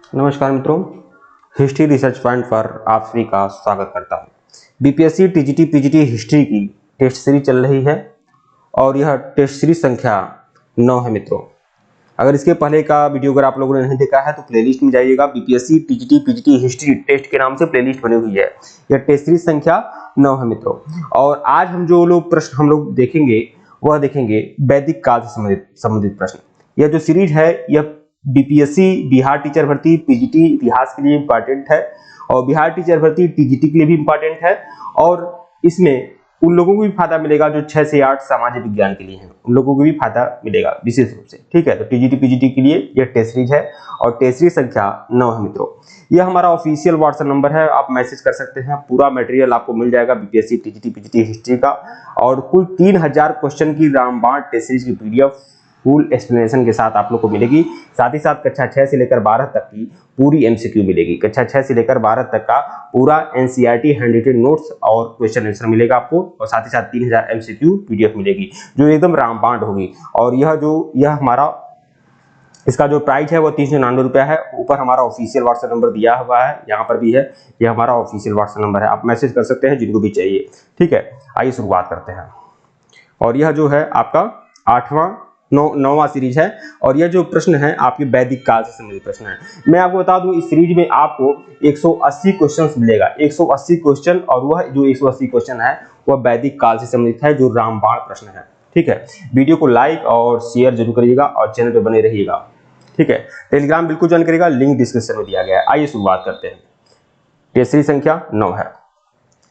नमस्कार मित्रों, history research point पर आप सभी का स्वागत करता हूं। बीपीएससी टीजीटी पीजीटी हिस्ट्री की टेस्ट सीरीज चल रही है और यह टेस्ट सीरीज संख्या 9 है मित्रों। अगर इसके पहले का वीडियो अगर आप लोगों ने नहीं देखा है तो प्लेलिस्ट में जाइएगा। BPSC TGT PGT history test के नाम से प्लेलिस्ट बनी हुई है। यह टेस्ट सीरीज संख्या 9 है मित्रों। और आज हम जो लोग प्रश्न हम लोग देखेंगे वह देखेंगे वैदिक काल से संबंधित प्रश्न। यह जो सीरीज है यह बीपीएससी बिहार टीचर भर्ती पीजीटी इतिहास के लिए इंपॉर्टेंट है और बिहार टीचर भर्ती टीजीटी के लिए भी इंपॉर्टेंट है। और इसमें उन लोगों को भी फायदा मिलेगा जो 6 से 8 सामाजिक विज्ञान के लिए हैं, उन लोगों को भी फायदा मिलेगा विशेष रूप से। ठीक है, तो टीजीटी पीजीटी के लिए यह टेस्ट सीरीज है और टेस्ट सीरीज संख्या 9 है मित्रों। यह हमारा ऑफिशियल व्हाट्सएप नंबर है, आप मैसेज कर सकते हैं। पूरा मटेरियल आपको मिल जाएगा बीपीएससी टीजीटी पीजीटी हिस्ट्री का और कुल 3000 क्वेश्चन की रामबाण टेस्ट सीरीज की पीडीएफ फुल एक्सप्लेनेशन के साथ आप लोग को मिलेगी। साथ ही साथ कक्षा 6 से लेकर 12 तक की पूरी एमसीक्यू मिलेगी। कक्षा 6 से लेकर 12 तक का पूरा एनसीईआरटी हैंड रिटन नोट्स और क्वेश्चन आंसर मिलेगा आपको और साथ ही साथ 3000 एमसीक्यू पीडीएफ मिलेगी जो एकदम रामबाण होगी। और यह हमारा इसका जो प्राइस है वो 399 रुपया है। ऊपर हमारा ऑफिशियल व्हाट्सएप नंबर दिया हुआ है, यहाँ पर भी है, यह हमारा ऑफिशियल व्हाट्सएप नंबर है। आप मैसेज कर सकते हैं जिनको भी चाहिए। ठीक है, आइए शुरुआत करते हैं। और यह जो है आपका 9वां सीरीज है और यह जो प्रश्न है आपके वैदिक काल से संबंधित प्रश्न है। मैं आपको बता दूं इस सीरीज में आपको 180 क्वेश्चंस मिलेगा, 180 क्वेश्चन। और वह जो 180 क्वेश्चन है वह वैदिक काल से संबंधित है जो रामबाण प्रश्न है। ठीक है, वीडियो को लाइक और शेयर जरूर करिएगा और चैनल पर बने रहिएगा। ठीक है, टेलीग्राम बिल्कुल ज्वाइन करिएगा, लिंक डिस्क्रिप्शन में दिया गया है। आइए शुरुआत करते हैं। टेस्ट सीरीज संख्या 9 है।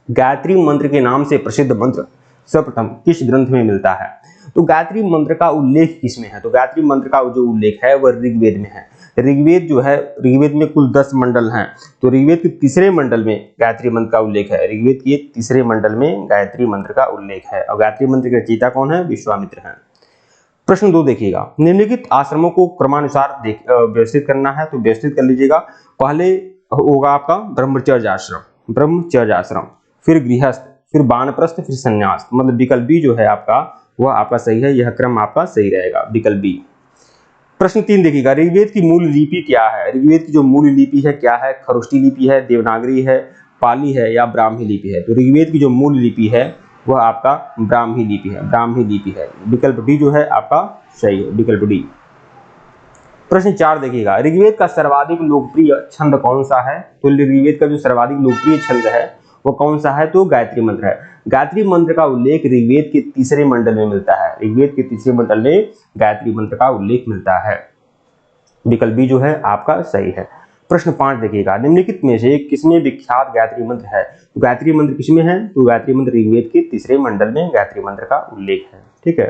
गायत्री मंत्र के नाम से प्रसिद्ध मंत्र सर्वप्रथम किस ग्रंथ में मिलता है? तो गायत्री मंत्र का उल्लेख किसमें है? तो गायत्री मंत्र का जो उल्लेख है वह ऋग्वेद में है। ऋग्वेद जो है, ऋग्वेद में कुल 10 मंडल हैं, तो ऋग्वेद के तीसरे मंडल में गायत्री मंत्र का उल्लेख है। ऋग्वेद के तीसरे मंडल में गायत्री मंत्र का उल्लेख है और गायत्री मंत्र के रचयिता कौन है? विश्वामित्र हैं। प्रश्न 2 देखिएगा, निम्नलिखित आश्रमों को क्रमानुसार व्यवस्थित करना है, तो व्यवस्थित कर लीजिएगा। पहले होगा आपका ब्रह्मचर्य आश्रम, फिर गृहस्थ, फिर वानप्रस्थ, फिर संन्यास। मतलब विकल्प बी जो है आपका वह आपका सही है, यह क्रम आपका सही रहेगा, विकल्प बी। प्रश्न 3 देखिएगा, ऋग्वेद की मूल लिपि क्या है? ऋग्वेद की जो मूल लिपि है क्या है? खरोष्टी लिपि है, देवनागरी है, पाली है या ब्राह्मी लिपि है? तो ऋग्वेद की जो मूल लिपि है वह आपका ब्राह्मी लिपि है। विकल्प डी जो है आपका सही है, विकल्प डी। प्रश्न 4 देखिएगा, ऋग्वेद का सर्वाधिक लोकप्रिय छंद कौन सा है? तो ऋग्वेद का जो सर्वाधिक लोकप्रिय छंद है वो कौन सा है? तो गायत्री मंत्र है। गायत्री मंत्र का उल्लेख ऋग्वेद के तीसरे मंडल में मिलता है। ऋग्वेद के तीसरे मंडल में गायत्री मंत्र का उल्लेख मिलता है, विकल्प बी जो है आपका सही है। प्रश्न 5 देखिएगा, निम्नलिखित में से किसमें विख्यात गायत्री मंत्र है? तो गायत्री मंत्र किसमें है? तो गायत्री मंत्र ऋग्वेद के तीसरे मंडल में गायत्री मंत्र का उल्लेख है। ठीक है,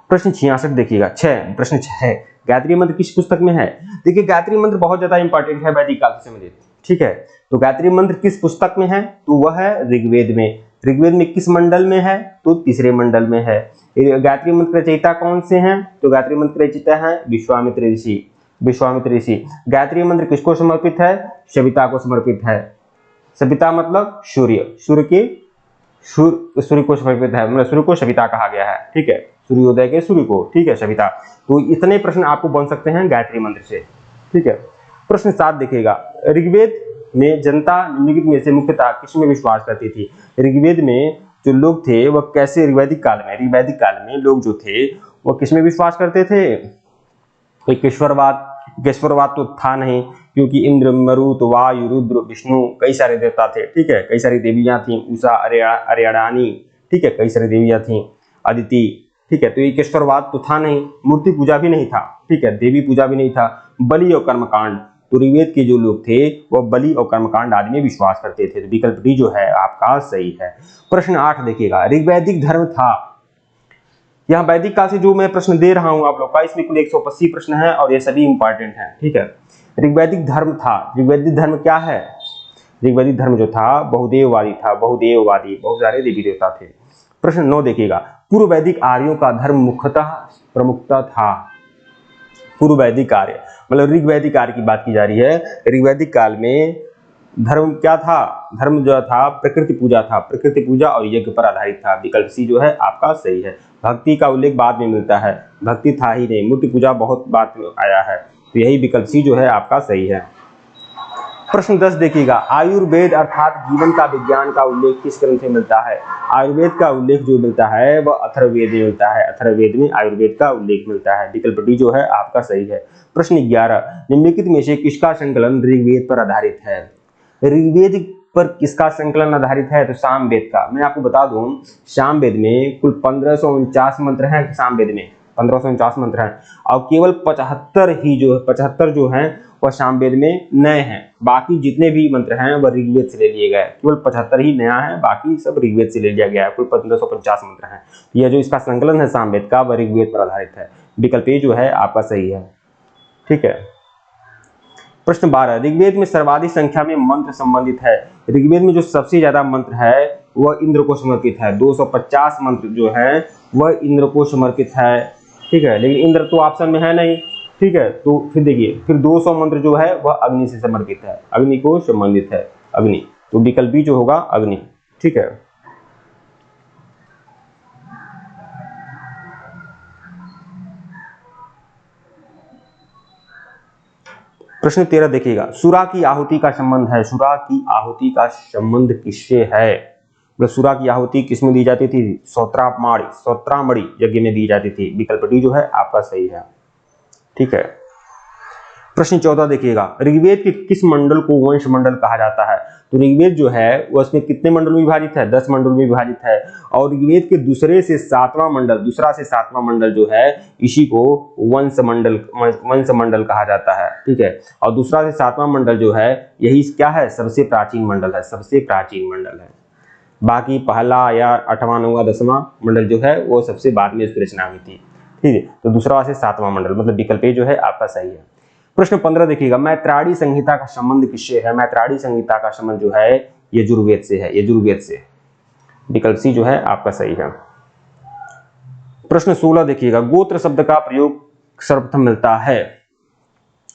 प्रश्न 66 देखिएगा, प्रश्न 6, गायत्री मंत्र किस पुस्तक में है? देखिए गायत्री मंत्र बहुत ज्यादा इंपॉर्टेंट है वैदिक काल से संबंधित। ठीक है, तो गायत्री मंत्र किस पुस्तक में है? तो वह है ऋग्वेद में। ऋग्वेद में किस मंडल में है? तो तीसरे मंडल में है। गायत्री मंत्र रचयिता कौन से हैं? तो गायत्री मंत्र रचयिता है विश्वामित्र ऋषि। गायत्री मंत्र किसको समर्पित है? सविता को समर्पित है। सविता मतलब सूर्य को समर्पित है, मतलब सूर्य को सविता कहा गया है। ठीक है, सूर्योदय के सूर्य को। ठीक है, सविता। तो इतने प्रश्न आपको बन सकते हैं गायत्री मंत्र से। ठीक है, प्रश्न 7 देखिएगा, ऋग्वेद में जनता निम्नलिखित में से मुख्यतः किसमें विश्वास करती थी? ऋग्वेद में जो लोग थे वह कैसे ऋग्वैदिक काल में लोग जो थे वह किसमें विश्वास करते थे? कोई ईश्वरवाद तो था नहीं, क्योंकि इंद्र, मरुत, वायु, रुद्र, विष्णु कई सारे देवता थे। ठीक है, कई सारी देवियां थी, उषा, अर्याडानी। ठीक है, कई सारी देवियां थी, अदिति। ठीक है, तो ये ईश्वरवाद तो था नहीं, मूर्ति पूजा भी नहीं था। ठीक है, देवी पूजा भी नहीं था, बलि और कर्मकांड। तो ऋग्वेद के जो लोग थे वह बलि और कर्मकांड आदि में विश्वास करते थे। तो विकल्प डी जो है आपका सही है। प्रश्न 8 देखिएगा, ऋग्वैदिक धर्म था। यहाँ वैदिक काल से जो मैं प्रश्न दे रहा हूं आप लोग का, इसमें कुल 180 प्रश्न है और ये सभी इंपॉर्टेंट हैं। ठीक है, ऋग्वैदिक धर्म था। ऋग्वैदिक धर्म क्या है? ऋग्वैदिक धर्म जो था बहुदेववादी था, बहुत सारे देवी देवता थे। प्रश्न 9 देखिएगा, पूर्व वैदिक आर्यों का धर्म मुख्यतः प्रमुखता था। पूर्व वैदिक आर्य मतलब ऋग्वैदिक आर्य की बात की जा रही है। ऋग्वैदिक काल में धर्म क्या था? धर्म जो था प्रकृति पूजा था, प्रकृति पूजा और यज्ञ पर आधारित था। विकल्प सी जो है आपका सही है। भक्ति का उल्लेख बाद में मिलता है, भक्ति था ही नहीं, मूर्ति पूजा बहुत बाद में आया है। तो यही विकल्प सी जो है आपका सही है। प्रश्न 10 देखिएगा, आयुर्वेद अर्थात जीवन का विज्ञान का उल्लेख किस ग्रंथ में मिलता है? आयुर्वेद का उल्लेख जो मिलता है वह अथर्ववेद में मिलता है। अथर्ववेद में आयुर्वेद का उल्लेख मिलता है। विकल्प डी जो है आपका सही है। प्रश्न 11, निम्नलिखित में से किसका संकलन ऋग्वेद पर आधारित है? ऋग्वेद पर किसका संकलन आधारित है? तो सामवेद का। मैं आपको बता दूं, सामवेद में कुल 1549 मंत्र हैं। सामवेद में 1549 मंत्र हैं और केवल 75 जो हैं वह सामवेद में नए हैं। बाकी जितने भी मंत्र हैं वह ऋग्वेद से ले लिए गए। केवल 75 ही नया है, बाकी सब ऋग्वेद से ले लिया गया है। कुल 1550 मंत्र हैं। यह जो इसका संकलन है सामवेद का वह ऋग्वेद पर आधारित है। विकल्प ए जो है आपका सही है। ठीक है। प्रश्न 12, ऋग्वेद में सर्वाधिक संख्या में मंत्र संबंधित है। ऋग्वेद में जो सबसे ज्यादा मंत्र है वह इंद्र को समर्पित है। 250 मंत्र जो है वह इंद्र को समर्पित है। ठीक है, लेकिन इंद्र तो ऑप्शन में है नहीं। ठीक है, तो फिर देखिए, फिर 200 मंत्र जो है वह अग्नि से समर्पित है, अग्नि को संबंधित है, अग्नि। तो विकल्प बी जो होगा अग्नि। ठीक है। प्रश्न 13 देखिएगा, सुरा की आहुति का संबंध है। सुरा की आहुति का संबंध किससे है? सुरा की आहुति किसमें दी जाती थी? सौत्रामणि यज्ञ में दी जाती थी। विकल्प डी जो है आपका सही है। ठीक है। प्रश्न 14 देखिएगा, ऋग्वेद के किस मंडल को वंश मंडल कहा जाता है? तो ऋग्वेद जो है वो उसमें कितने मंडल में विभाजित है? 10 मंडल में विभाजित है। और ऋग्वेद के दूसरा से सातवां मंडल जो है इसी को वंश मंडल कहा जाता है। ठीक है। और दूसरा से सातवां मंडल जो है यही क्या है? सबसे प्राचीन मंडल है, सबसे प्राचीन मंडल है। बाकी पहला या 8वां 9वां 10वां मंडल जो है वो सबसे बाद में इसकी रचना हुई थी। ठीक है, तो दूसरा से सातवां मंडल मतलब विकल्प ए जो है आपका सही है। प्रश्न 15 देखिएगा, मैत्राणी संहिता का संबंध किससे है? मैत्राणी संहिता का संबंध जो है यजुर्वेद से है, यजुर्वेद से। विकल्प सी जो है आपका सही है। प्रश्न 16 देखिएगा, गोत्र शब्द का प्रयोग सर्वप्रथम मिलता है।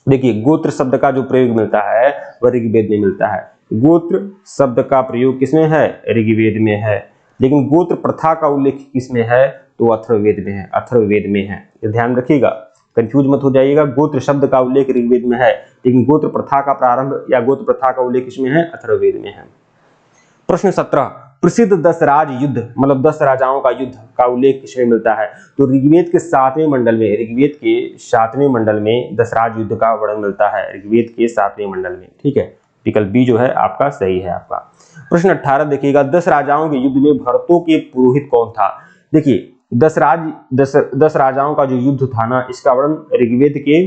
देखिए, गोत्र शब्द का जो प्रयोग मिलता है वह ऋग्वेद में मिलता है। गोत्र शब्द का प्रयोग किसमें है? ऋग्वेद में है। लेकिन गोत्र प्रथा का उल्लेख किसमें है? तो अथर्ववेद में है, अथर्ववेद में है। ये ध्यान रखिएगा, कंफ्यूज मत हो जाइएगा। गोत्र शब्द का उल्लेख ऋग्वेद में है, लेकिन गोत्र प्रथा का प्रारंभ या गोत्र प्रथा का उल्लेख किसमें है? अथर्ववेद में है। प्रश्न 17, प्रसिद्ध 10 राज युद्ध मतलब 10 राजाओं का युद्ध का उल्लेख किसमें मिलता है? तो ऋग्वेद के 7वें मंडल में 10 राज युद्ध का वर्णन मिलता है। ऋग्वेद के 7वें मंडल में। ठीक है, विकल्प बी जो है आपका सही है आपका। प्रश्न 18 देखिएगा, 10 राजाओं के युद्ध में भरतों के पुरोहित कौन था? देखिए, 10 राजाओं का जो युद्ध था ना, इसका वर्णन ऋग्वेद के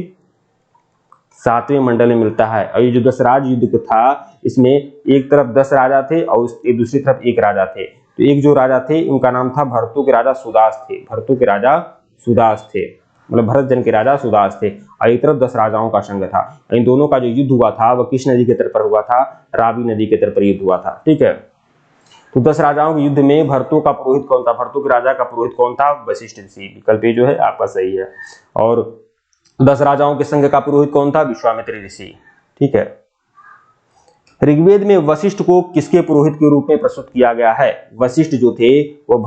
7वें मंडल में मिलता है। और ये जो 10 राज युद्ध था इसमें एक तरफ 10 राजा थे और दूसरी तरफ एक राजा थे। तो एक जो राजा थे उनका नाम था भरतों के राजा सुदास थे। भरतों के राजा सुदास थे, मतलब भरत जन के राजा सुदास थे। और एक तरफ 10 राजाओं का संघ था। इन दोनों का जो युद्ध हुआ था वह किस नदी के तट पर हुआ था? रावी नदी के तट पर युद्ध हुआ था। ठीक है, तो 10 राजाओं के युद्ध में भरतों का पुरोहित कौन था? भरतों के राजा का पुरोहित कौन था? वशिष्ठ ऋषि। विकल्प ए जो है आपका सही है। और 10 राजाओं के संघ का पुरोहित कौन था? विश्वामित्र ऋषि। ठीक है। ऋग्वेद में वशिष्ठ को किसके पुरोहित के रूप में प्रस्तुत किया गया है? वशिष्ठ जो थे वो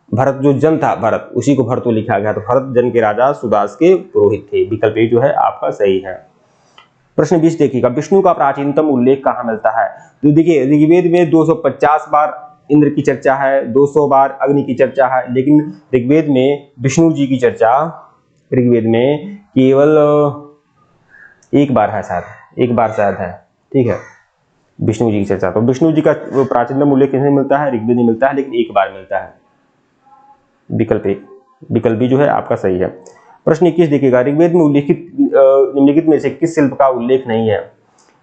भरत जो जन था, भरत, उसी को भरतो लिखा गया। तो भरत जन के राजा सुदास के पुरोहित थे। विकल्प ए जो है आपका सही है। प्रश्न 20 देखिएगा, विष्णु का प्राचीनतम उल्लेख कहाँ मिलता है? तो देखिए, ऋग्वेद में 250 बार इंद्र की चर्चा है, 200 बार अग्नि की चर्चा है, लेकिन ऋग्वेद में विष्णु जी की चर्चा ऋग्वेद में केवल एक बार है, शायद है। ठीक है, विष्णु जी की चर्चा। तो विष्णु जी का प्राचीनतम उल्लेख किसमें मिलता है? ऋग्वेद में मिलता है, लेकिन एक बार मिलता है। विकल्प बी जो है आपका सही है। प्रश्न 21 देखिएगा, ऋग्वेद में निम्नलिखित में से किस शिल्प का उल्लेख नहीं है?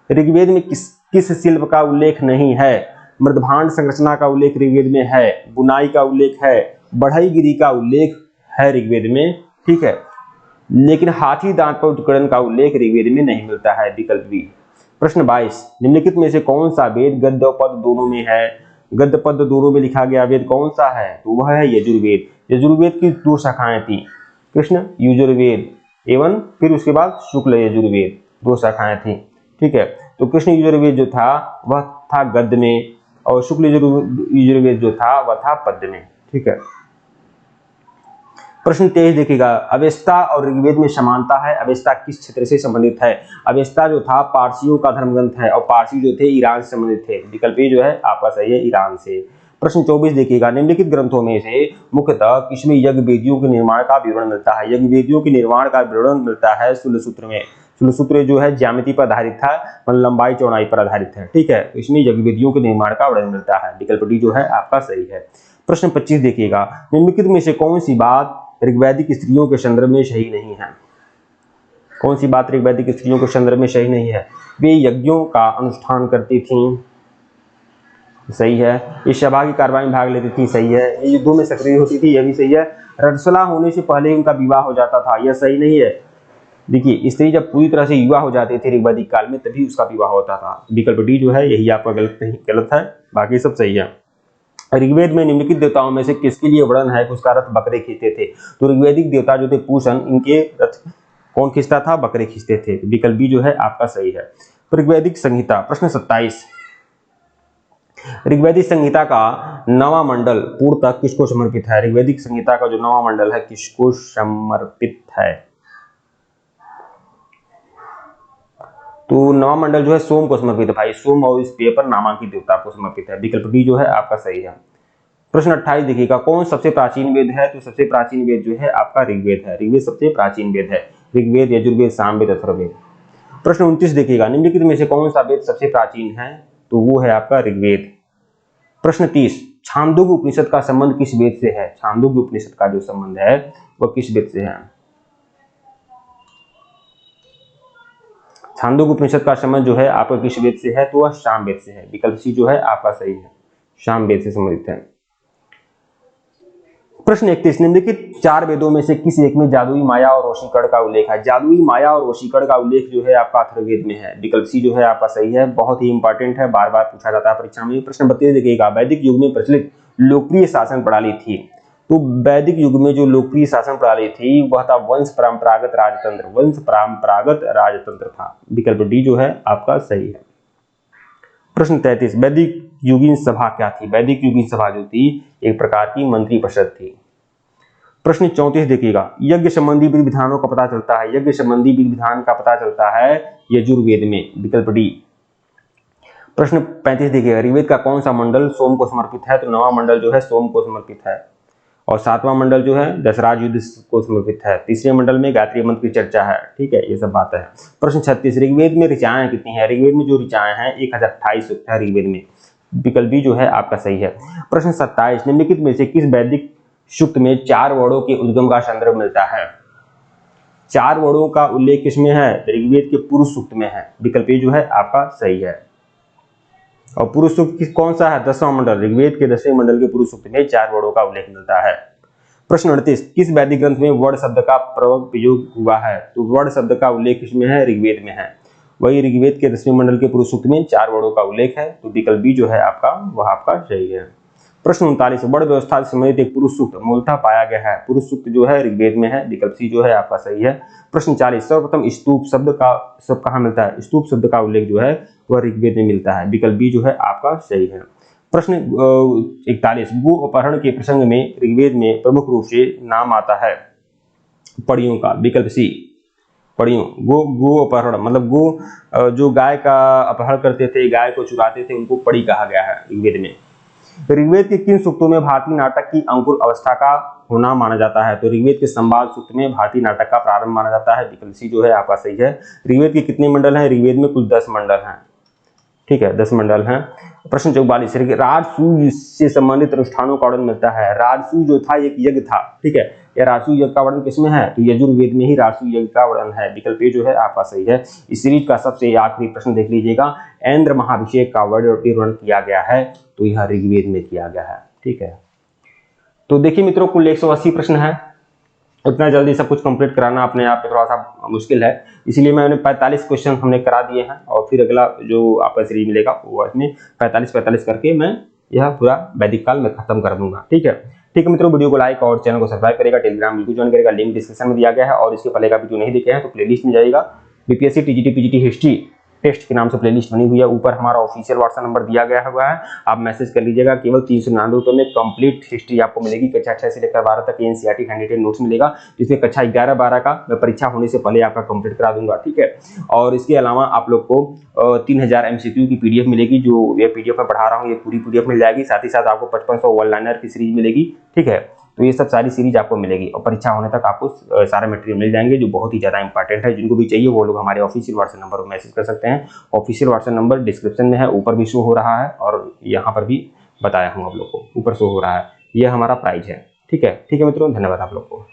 ऋग्वेद में किस शिल्प का उल्लेख नहीं है? मृदभांड संरचना का उल्लेख ऋग्वेद में है, बुनाई का उल्लेख है, बढ़ईगिरी का उल्लेख है ऋग्वेद में। ठीक है, लेकिन हाथी दांत पर उत्कीर्णन का उल्लेख ऋग्वेद में नहीं मिलता है। विकल्प बी। प्रश्न 22, निम्नलिखित में से कौन सा वेद गद्य और पद दोनों में है? गद्य पद दोनों में लिखा गया वेद कौन सा है? तो वह है यजुर्वेद। यजुर्वेद की 2 शाखाएं थी, कृष्ण यजुर्वेद एवं फिर उसके बाद शुक्ल यजुर्वेद, 2 शाखाएं थी। ठीक है, तो कृष्ण यजुर्वेद जो था वह था गद्य में और शुक्ल यजुर्वेद जो था वह था पद्य में। ठीक है, प्रश्न 23 देखिएगा, अवेस्ता और ऋग्वेद में समानता है। अवेस्ता किस क्षेत्र से संबंधित है? अवेस्ता जो था पारसियों का धर्मग्रंथ है और पारसी जो थे ईरान से संबंधित थे। विकल्प ए जो है आपका सही है, ईरान से। प्रश्न 24 देखिएगा, निम्नलिखित ग्रंथों में से मुख्यतः किसमें यज्ञ वेदियों के निर्माण का विवरण मिलता है? यज्ञ वेदियों के निर्माण का विवरण मिलता है शूलसूत्र में। शूलसूत्र जो है ज्यामिति पर आधारित था, मतलब लंबाई चौड़ाई पर आधारित है, ठीक है। इसमें यज्ञ वेदियों के निर्माण का वर्णन मिलता है। विकल्प डी जो है आपका सही है। प्रश्न 25 देखिएगा, निम्नलिखित में से कौन सी बात ऋग्वैदिक स्त्रियों के संदर्भ में सही नहीं है? कौन सी बात ऋग्वैदिक स्त्रियों के संदर्भ में सही नहीं है? वे यज्ञों का अनुष्ठान करती थीं, सही है। ये सभा की कार्रवाई में भाग लेती थी, सही है। ये युद्धों में सक्रिय होती थी, यह भी सही है। रजस्वला होने से पहले उनका विवाह हो जाता था, यह सही नहीं है। देखिए, स्त्री जब पूरी तरह से युवा हो जाती थी ऋग्वैदिक काल में, तभी उसका विवाह होता था। विकल्प डी जो है यही आपका गलत है, बाकी सब सही है। ऋग्वेद में निम्नलिखित देवताओं में से किसके लिए वर्णन है कि उसका रथ बकरे खींचते थे? तो ऋग्वैदिक देवता जो थे पूषण, इनके रथ कौन खींचता था? बकरे खींचते थे। विकल्प बी जो है आपका सही है। ऋग्वैदिक संहिता, प्रश्न 27, ऋग्वैदिक संहिता का नवा मंडल पूर्णतः किसको समर्पित है? ऋग्वैदिक संहिता का जो नवा मंडल है किसको समर्पित है? तो नवा मंडल जो है सोम को समर्पित है भाई। सोम और इस पेपर नामांकित देवता को समर्पित है। विकल्प डी जो है आपका सही है। प्रश्न 28 देखिएगा, कौन सबसे प्राचीन वेद है? तो सबसे प्राचीन वेद जो है आपका ऋग्वेद है। ऋग्वेद सबसे प्राचीन वेद है। ऋग्वेद, यजुर्वेद, सामवेद, अथर्ववेद। प्रश्न 29 देखिएगा, निम्नलिखित में से कौन सा वेद सबसे प्राचीन है? तो वो है आपका ऋग्वेद। प्रश्न 30, छांदोग्य उपनिषद का संबंध किस वेद से है? छांदोग्य उपनिषद का जो संबंध है वह किस वेद से है? छांदोग्य उपनिषद का संबंध जो है आपका किस वेद से है? तो वह सामवेद से है। विकल्प सी जो है आपका सही है, सामवेद से संबंधित है। प्रश्न 31, निम्नलिखित चार वेदों में से किस एक में जादुई माया और वशीकरण का उल्लेख है? जादुई माया और वशीकरण का उल्लेख जो है आपका अथर्ववेद में है। विकल्प सी जो है आपका सही है, बहुत ही इंपॉर्टेंट है, बार बार पूछा जाता है परीक्षा में। प्रश्न 32 देखिएगा, वैदिक युग में प्रचलित लोकप्रिय शासन प्रणाली थी। तो वैदिक युग में जो लोकप्रिय शासन प्रणाली थी वह था वंश परंपरागत राजतंत्र। वंश परंपरागत राजतंत्र था। विकल्प डी जो है आपका सही है। प्रश्न 33, वैदिक युगीन सभा क्या थी? वैदिक युगीन सभा जो थी एक प्रकार की मंत्री परिषद थी। प्रश्न 34 देखिएगा, यज्ञ संबंधी विधि विधानों का पता चलता है। यज्ञ संबंधी विधि विधान का पता चलता है यजुर्वेद में। विकल्प डी। प्रश्न 35 देखिएगा, ऋग्वेद का कौन सा मंडल सोम को समर्पित है? तो नवा मंडल जो है सोम को समर्पित है और सातवां मंडल जो है दशराज युद्ध को समर्पित है। तीसरे मंडल में गायत्री मंत्र की चर्चा है, ठीक है, ये सब बात है। प्रश्न 36, ऋग्वेद में ऋचाएं कितनी है? ऋग्वेद में जो ऋचाएं हैं 1028 सूक्त है ऋग्वेद में। विकल्प बी जो है आपका सही है। प्रश्न 27, निम्नलिखित में से किस वैदिक सूक्त में 4 वर्णों के उद्गम का संदर्भ मिलता है? 4 वर्णों का उल्लेख किसमें है? ऋग्वेद के पुरुष सूक्त में है। विकल्प ए जो है आपका सही है। और पुरुष सूक्त कौन सा है? 10वां मंडल। ऋग्वेद के 10वें मंडल के पुरुष सूक्त में 4 वर्णों का उल्लेख मिलता है। प्रश्न 38, किस वैदिक ग्रंथ में वर्ण शब्द का प्रयोग हुआ है? तो वर्ण शब्द का उल्लेख किसमें है? ऋग्वेद में है। वही ऋग्वेद के 10वें मंडल के पुरुष सूक्त में 4 वर्णों का उल्लेख है। तो विकल्प बी जो है आपका वह आपका सही है। प्रश्न 39, वर्ण व्यवस्था से संबंधित एक पुरुष सूक्त मूलतः पाया गया है। पुरुष सूक्त जो है ऋग्वेद में है। विकल्प सी जो है आपका सही है। प्रश्न 40, सर्वप्रथम स्तूप शब्द कहाँ मिलता है? स्तूप शब्द का उल्लेख जो है वह ऋग्वेद में मिलता है। विकल्प बी जो है आपका सही है। प्रश्न 41, गो अपहरण के प्रसंग में ऋग्वेद में प्रमुख रूप से नाम आता है पड़ियों का। विकल्प सी, पड़ियों। गो अपहरण मतलब गो जो गाय का अपहरण करते थे, गाय को चुराते थे, उनको पड़ी कहा गया है ऋग्वेद में। ऋग्वेद के किन सूक्तों में भारतीय नाटक की अंकुर अवस्था का होना माना जाता है? तो ऋग्वेद के संवाद सूक्त में भारतीय नाटक का प्रारंभ माना जाता है। विकल्प सी जो है आपका सही है। ऋग्वेद के कितने मंडल हैं? ऋग्वेद में कुल 10 मंडल हैं, ठीक है, 10 मंडल हैं। प्रश्न 44, राजसूय से संबंधित अनुष्ठानों का वर्णन मिलता है। राजसूय जो था एक यज्ञ था, ठीक है। यह राजसूय यज्ञ का वर्णन किसमें है? तो यजुर्वेद में ही राजसूय यज्ञ का वर्णन है। विकल्प ए जो है आपका सही है। इस सीरीज का सबसे आखिरी प्रश्न देख लीजिएगा, ऐन्द्र महाभिषेक का वर्णन किया गया है, तो यह ऋग्वेद में किया गया है, ठीक है। तो देखिए मित्रों, कुल 180 प्रश्न है। इतना जल्दी सब कुछ कंप्लीट कराना अपने आप में थोड़ा सा मुश्किल है, इसलिए मैंने 45 क्वेश्चन हमने करा दिए हैं और फिर अगला जो आपका सीरीज मिलेगा वो इसमें 45 करके मैं यह पूरा वैदिक काल में खत्म कर दूंगा, ठीक है। ठीक है मित्रों, वीडियो को लाइक और चैनल को सब्सक्राइब करेगा, टेलीग्राम बिल्कुल ज्वाइन करेगा, लिंक डिस्क्रिप्शन में दिया गया है। और इसके पहले का वीडियो नहीं देखे हैं तो प्लेलिस्ट में जाइएगा, BPSC TGT PGT history test के नाम से प्लेलिस्ट बनी हुई है। ऊपर हमारा ऑफिशियल व्हाट्सएप नंबर दिया गया हुआ है, आप मैसेज कर लीजिएगा। केवल 399 रुपये में कंप्लीट हिस्ट्री आपको मिलेगी। कक्षा 6 से लेकर 12 तक एनसीईआरटी हैंडेड नोट्स मिलेगा, जिसमें कक्षा 11-12 का मैं परीक्षा होने से पहले आपका कंप्लीट करा दूंगा, ठीक है। और इसके अलावा आप लोग को 3000 MCQ की PDF मिलेगी, जो ये PDF में पढ़ा रहा हूँ, ये पूरी PDF मिल जाएगी। साथ ही साथ आपको 5500 वन लाइनर की सीरीज मिलेगी, ठीक है। तो ये सब सारी सीरीज आपको मिलेगी और परीक्षा होने तक आपको सारे मटेरियल मिल जाएंगे, जो बहुत ही ज़्यादा इंपॉर्टेंट है। जिनको भी चाहिए वो लोग हमारे ऑफिशियल व्हाट्सएप नंबर पर मैसेज कर सकते हैं। ऑफिशियल व्हाट्सएप नंबर डिस्क्रिप्शन में है, ऊपर भी शो हो रहा है और यहाँ पर भी बताया हूँ आप लोग को, ऊपर शो हो रहा है। ये हमारा प्राइस है, ठीक है। ठीक है मित्रों, धन्यवाद आप लोग को।